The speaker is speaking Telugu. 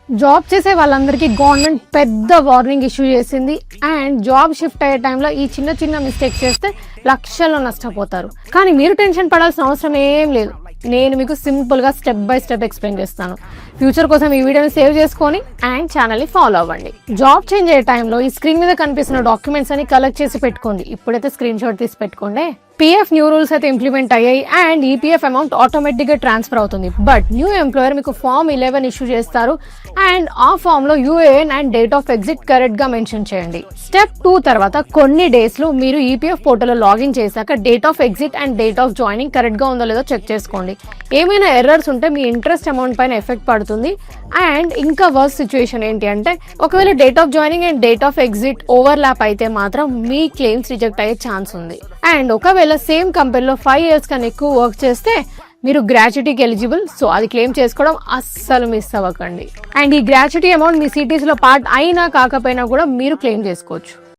జాబ్ చేసే వాళ్ళందరికీ గవర్నమెంట్ పెద్ద వార్నింగ్ ఇష్యూ చేసింది. అండ్ జాబ్ షిఫ్ట్ అయ్యే టైంలో ఈ చిన్న చిన్న మిస్టేక్స్ చేస్తే లక్షల్లో నష్టపోతారు. కానీ మీరు టెన్షన్ పడాల్సిన అవసరం ఏం లేదు. నేను మీకు సింపుల్ గా స్టెప్ బై స్టెప్ ఎక్స్ప్లెయిన్ చేస్తాను. ఫ్యూచర్ కోసం ఈ వీడియోని సేవ్ చేసుకొని అండ్ ఛానల్ ని ఫాలో అవ్వండి. జాబ్ చేంజ్ అయ్యే టైంలో ఈ స్క్రీన్ మీద కనిపిస్తున్న డాక్యుమెంట్స్ అని కలెక్ట్ చేసి పెట్టుకోండి. ఇప్పుడైతే స్క్రీన్ షాట్ తీసి పెట్టుకోండి. పిఎఫ్ న్యూ రూల్స్ అయితే ఇంప్లిమెంట్ అయ్యాయి అండ్ ఈపీఎఫ్ అమౌంట్ ఆటోమేటిక్ గా ట్రాన్స్ఫర్ అవుతుంది. బట్ న్యూ ఎంప్లాయర్ మీకు ఫామ్ 11 ఇష్యూ చేస్తారు అండ్ ఆ ఫామ్ లో UAN and date of exit correct గా మెన్షన్ చేయండి. స్టెప్ 2 తర్వాత కొన్ని డేస్ లో మీరు ఈపీఎఫ్ పోర్టల్ లో లాగిన్ చేశాక date of exit and date of joining correct గా ఉందో లేదో చెక్ చేసుకోండి. ఏమైనా ఎర్రర్స్ ఉంటే మీ ఇంట్రెస్ట్ అమౌంట్ పైన ఎఫెక్ట్ పడుతుంది. అండ్ ఇంకా వర్స్ట్ సిచ్యువేషన్ ఏంటి అంటే ఒకవేళ date of joining and date of exit overlap అయితే మాత్రం మీ క్లెయిమ్స్ రిజెక్ట్ అయ్యే ఛాన్స్ ఉంది. అండ్ ఒకవేళ సేమ్ కంపెనీలో 5 years కన్నా ఎక్కువ వర్క్ చేస్తే మీరు గ్రాట్యుటీకి ఎలిజిబుల్. సో అది క్లెయిమ్ చేసుకోవడం అస్సలు మిస్ అవ్వకండి. అండ్ ఈ గ్రాట్యుటీ అమౌంట్ మీ సిటీస్ లో పార్ట్ అయినా కాకపోయినా కూడా మీరు క్లెయిమ్ చేసుకోవచ్చు.